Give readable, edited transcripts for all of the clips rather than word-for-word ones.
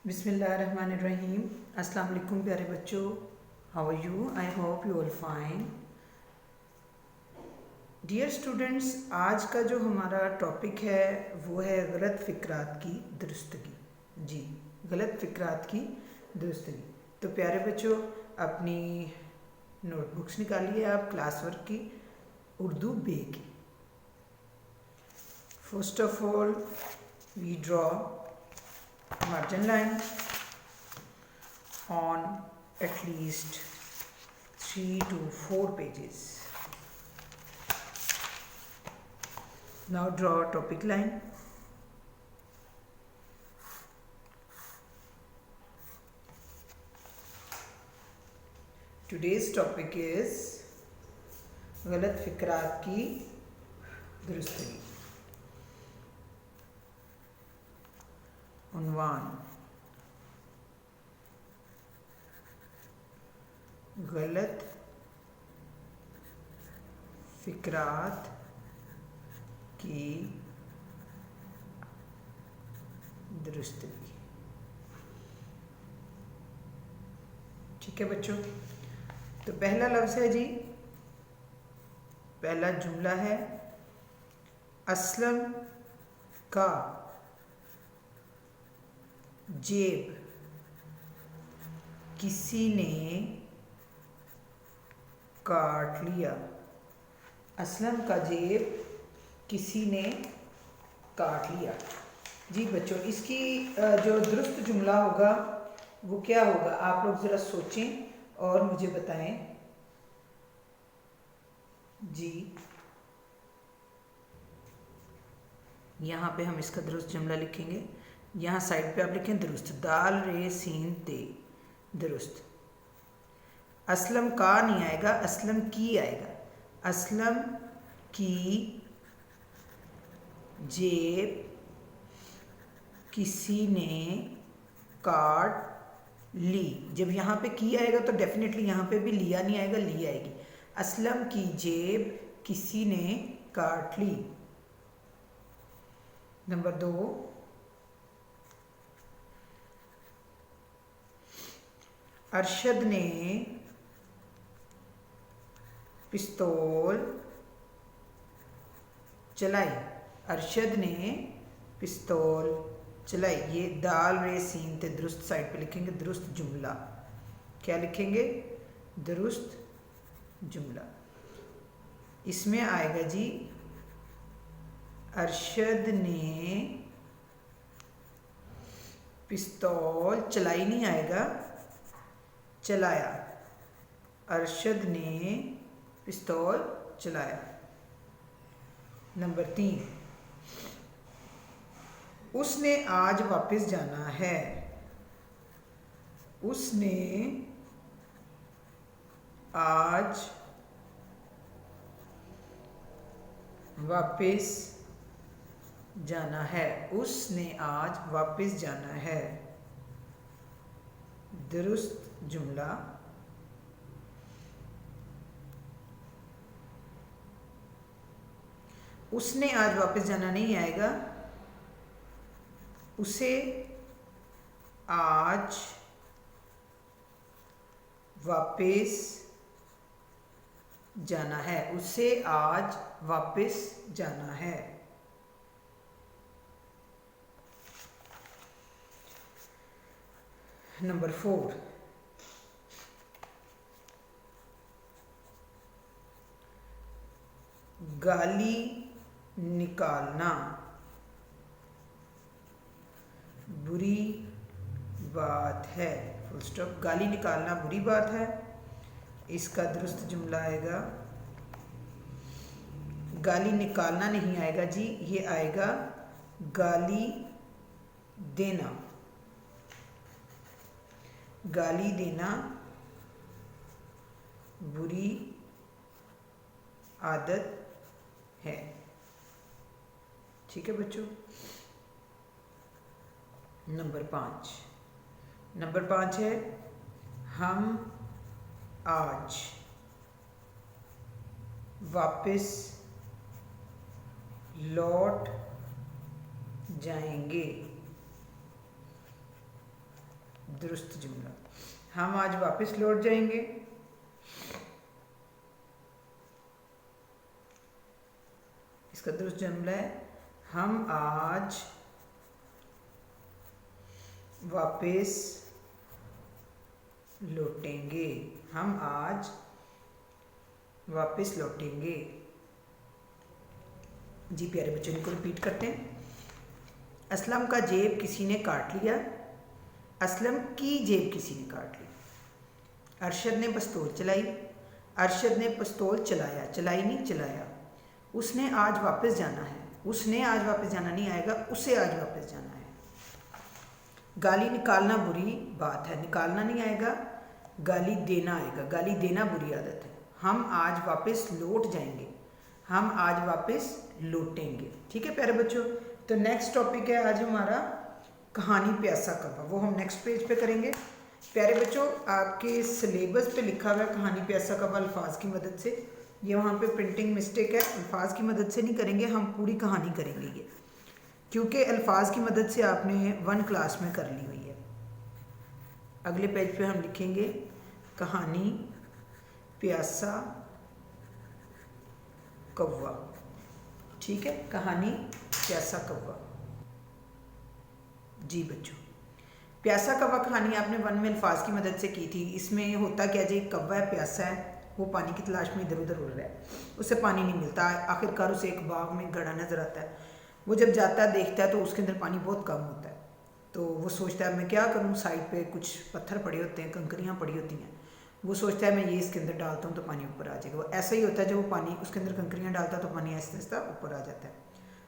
बिस्मिल्लाहिर्रहमानिर्रहीम। अस्सलाम वालेकुम प्यारे बच्चों, how are you? I hope you all fine. Dear students, आज का जो हमारा टॉपिक है वो है गलत फ़िक्रात की दुरुस्तगी। जी, गलत फ़िक्रात की दुरुस्तगी। तो प्यारे बच्चों, अपनी नोटबुक्स निकालिए आप क्लास वर्क की, उर्दू बे की। First of all we draw margin line on at least 3 to 4 pages. Now draw a topic line. Today's topic is गलत फ़िक्रात की दुरुस्तगी। उन्वान, गलत फ़िक्रात की दुरुस्तगी। ठीक है बच्चों, तो पहला लफ्ज़ है जी, पहला जुमला है असलम का जेब किसी ने काट लिया। असलम का जेब किसी ने काट लिया। जी बच्चों, इसकी जो दुरुस्त जुमला होगा वो क्या होगा, आप लोग ज़रा सोचें और मुझे बताएं। जी, यहाँ पे हम इसका दुरुस्त जुमला लिखेंगे। यहाँ साइड पे आप लिखें दुरुस्त, दाल रे सीन ते, दुरुस्त। असलम का नहीं आएगा, असलम की आएगा। असलम की जेब किसी ने काट ली। जब यहाँ पे की आएगा तो डेफिनेटली यहाँ पे भी लिया नहीं आएगा, ली आएगी। असलम की जेब किसी ने काट ली। नंबर 2, अरशद ने पिस्तौल चलाई। अरशद ने पिस्तौल चलाई। ये दाल रे सीन थे, दुरुस्त साइड पे लिखेंगे, दुरुस्त जुमला। क्या लिखेंगे? दुरुस्त जुमला। इसमें आएगा जी, अरशद ने पिस्तौल चलाई नहीं आएगा, चलाया। अरशद ने पिस्तौल चलाया। नंबर 3, उसने आज वापस जाना है। उसने आज वापस जाना है। उसने आज वापस जाना है, दुरुस्त जुमला। उसने आज वापस जाना नहीं आएगा, उसे आज वापस जाना है। उसे आज वापस जाना है। नंबर 4, गाली निकालना बुरी बात है। Full stop. गाली निकालना बुरी बात है। इसका दुरुस्त जुमला आएगा, गाली निकालना नहीं आएगा जी, ये आएगा गाली देना। गाली देना बुरी आदत है। ठीक है बच्चों। नंबर 5 है, हम आज वापस लौट जाएंगे। दुरुस्त जुमला। हम आज वापस लौट जाएंगे। इसका दुरुस्त जुमला है हम आज वापस लौटेंगे। हम आज वापस लौटेंगे। जी प्यारे बच्चों, इनको रिपीट करते हैं। असलम का जेब किसी ने काट लिया। असलम की जेब किसी ने काट ली। अरशद ने पिस्तौल चलाई। अरशद ने पिस्तौल चलाया, चलाई नहीं चलाया। उसने आज वापस जाना है। उसने आज वापस जाना नहीं आएगा, उसे आज वापस जाना है। गाली निकालना बुरी बात है, निकालना नहीं आएगा, गाली देना आएगा। गाली देना बुरी आदत है। हम आज वापस लौट जाएंगे। हम आज वापस लौटेंगे। ठीक है प्यारे बच्चों, तो नेक्स्ट टॉपिक है आज हमारा कहानी प्यासा कौवा। वो हम नेक्स्ट पेज पे करेंगे। प्यारे बच्चों, आपके सिलेबस पे लिखा हुआ है कहानी प्यासा कौवा अल्फाज की मदद से। ये वहाँ पे प्रिंटिंग मिस्टेक है, अल्फाज की मदद से नहीं करेंगे, हम पूरी कहानी करेंगे ये, क्योंकि अल्फाज की मदद से आपने 1 क्लास में कर ली हुई है। अगले पेज पे हम लिखेंगे कहानी प्यासा कौवा। ठीक है, कहानी प्यासा कौवा। जी बच्चों, प्यासा कौवा कहानी आपने 1 में अल्फाज की मदद से की थी। इसमें होता क्या जी, कौवा है, प्यासा है, वो पानी की तलाश में इधर उधर उड़ रहा है, उसे पानी नहीं मिलता। आखिरकार उसे एक बाग में घड़ा नज़र आता है। वो जब जाता है देखता है तो उसके अंदर पानी बहुत कम होता है। तो वो सोचता है मैं क्या करूँ, साइड पे कुछ पत्थर पड़े होते हैं, कंकरियाँ पड़ी होती हैं। वो सोचता है मैं ये इसके अंदर डालता हूँ तो पानी ऊपर आ जाएगा। वो ऐसा ही होता है, जब वो पानी उसके अंदर कंकरियाँ डालता है तो पानी आहिस्ता आहिस्ता ऊपर आ जाता है।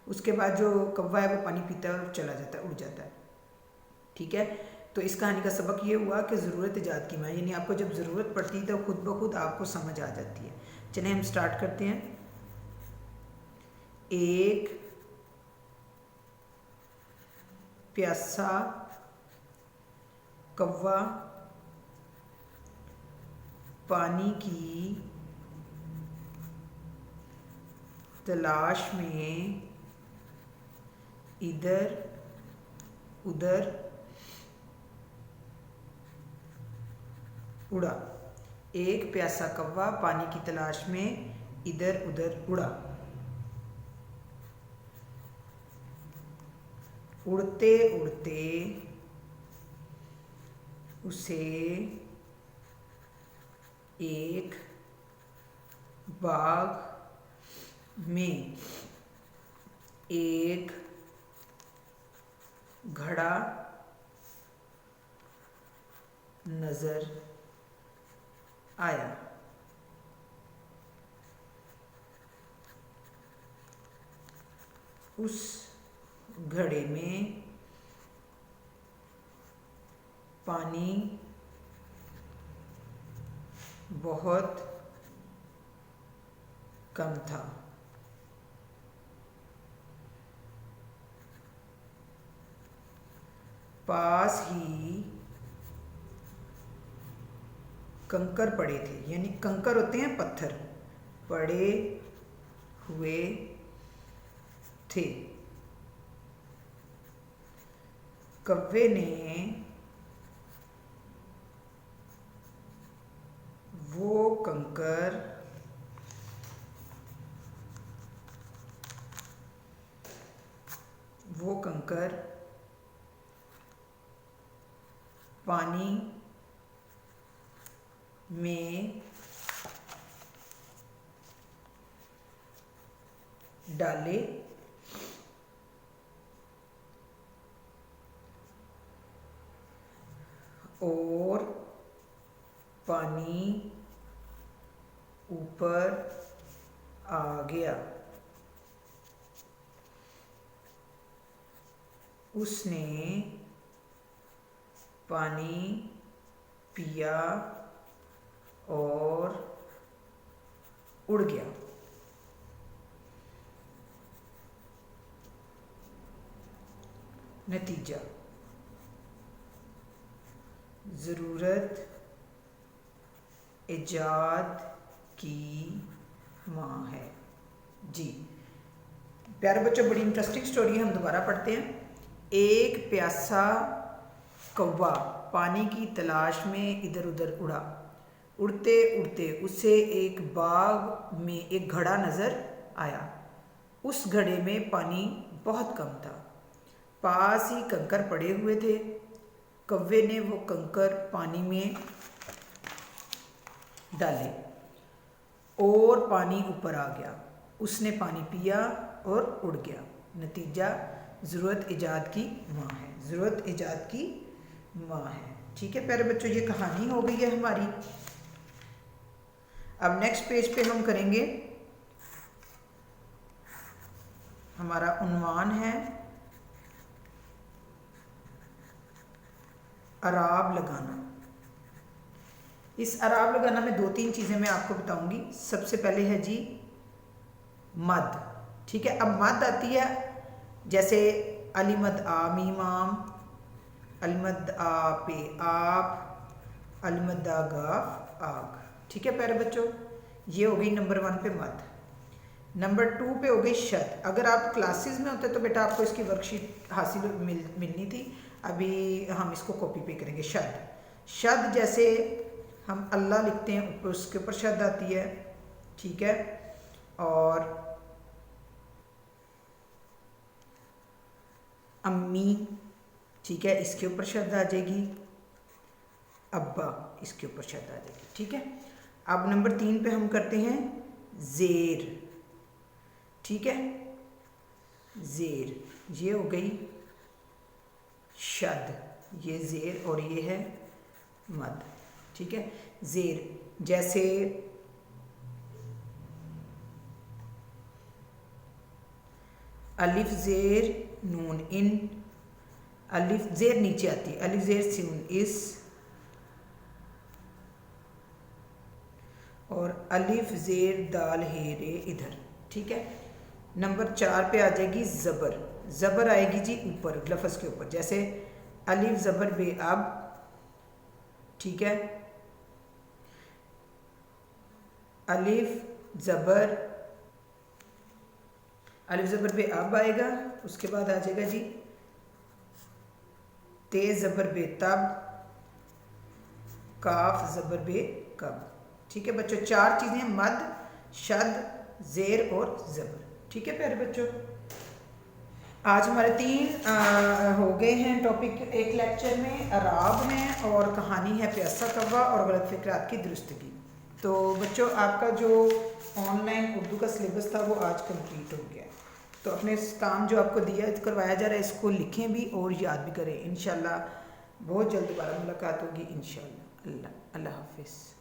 उसके बाद जो कौवा है वो पानी पीता है और चला जाता है, उड़ जाता है। ठीक है, तो इस कहानी का सबक ये हुआ कि ज़रूरत ईजाद की माँ, यानी आपको जब ज़रूरत पड़ती है तो खुद ब खुद आपको समझ आ जाती है। चलिए हम स्टार्ट करते हैं। एक प्यासा कौवा पानी की तलाश में इधर उधर उड़ा। एक प्यासा कौवा पानी की तलाश में इधर उधर उड़ा। उड़ते उड़ते उसे एक बाग में एक घड़ा नजर आया। उस घड़े में पानी बहुत कम था। पास ही कंकर पड़े थे, यानी कंकर होते हैं पत्थर, पड़े हुए थे। कौवे ने वो कंकर पानी में डाले और पानी ऊपर आ गया। उसने पानी पिया और उड़ गया। नतीजा, ज़रूरत ईजाद की माँ है। जी प्यारे बच्चों, बड़ी इंटरेस्टिंग स्टोरी है, हम दोबारा पढ़ते हैं। एक प्यासा कौवा पानी की तलाश में इधर उधर उड़ा। उड़ते उड़ते उसे एक बाग में एक घड़ा नज़र आया। उस घड़े में पानी बहुत कम था, पास ही कंकर पड़े हुए थे। कौवे ने वो कंकर पानी में डाले और पानी ऊपर आ गया। उसने पानी पिया और उड़ गया। नतीजा, ज़रूरत ईजाद की माँ है। ज़रूरत ईजाद की माँ है। ठीक है प्यारे बच्चों, ये कहानी हो गई है हमारी। अब नेक्स्ट पेज पे हम करेंगे, हमारा उन्वान है अराब लगाना। इस अराब लगाना में 2-3 चीज़ें मैं आपको बताऊंगी। सबसे पहले है जी मद। ठीक है, अब मद आती है जैसे अलिमद आ मीमाम, अलिमद आ पे आप, अलिमद आ गाफ आग। ठीक है प्यारे बच्चों, ये हो गई नंबर 1 पे मद। नंबर 2 पे हो गई शद। अगर आप क्लासेस में होते तो बेटा आपको इसकी वर्कशीट हासिल मिलनी थी, अभी हम इसको कॉपी पे करेंगे। शद, शद जैसे हम अल्लाह लिखते हैं ऊपर, उसके ऊपर शद आती है। ठीक है, और अम्मी, ठीक है, इसके ऊपर शद आ जाएगी। अब्बा, इसके ऊपर शद आ जाएगी। ठीक है, अब नंबर 3 पे हम करते हैं ज़ेर। ठीक है, ज़ेर, ये हो गई शद, ये ज़ेर और ये है मद। ठीक है, ज़ेर जैसे अलिफ ज़ेर नून इन, अलिफ ज़ेर नीचे आती है, अलिफ ज़ेर सिन इस, और अलिफ ज़ेर दाल हे रे इधर। ठीक है, नंबर 4 पे आ जाएगी ज़बर। ज़बर आएगी जी ऊपर, लफ्ज़ के ऊपर, जैसे अलिफ ज़बर बे अब। ठीक है, अलिफ ज़बर, अलिफ ज़बर बे अब आएगा। उसके बाद आ जाएगा जी ते ज़बर बे तब, काफ ज़बर बे कब। ठीक है बच्चों, 4 चीज़ें मद, शद, ज़ेर और ज़बर। ठीक है प्यारे बच्चों, आज हमारे 3 हो गए हैं टॉपिक एक लेक्चर में। अराब है और कहानी है प्यासा कौवा और गलत फ़िक्रात की दुरुस्तगी। तो बच्चों, आपका जो ऑनलाइन उर्दू का सिलेबस था वो आज कंप्लीट हो गया। तो अपने इस काम जो आपको दिया करवाया जा रहा है इसको लिखें भी और याद भी करें। इंशाल्लाह बहुत जल्द दोबारा मुलाकात होगी इंशाल्लाह। अल्लाह हाफिज़।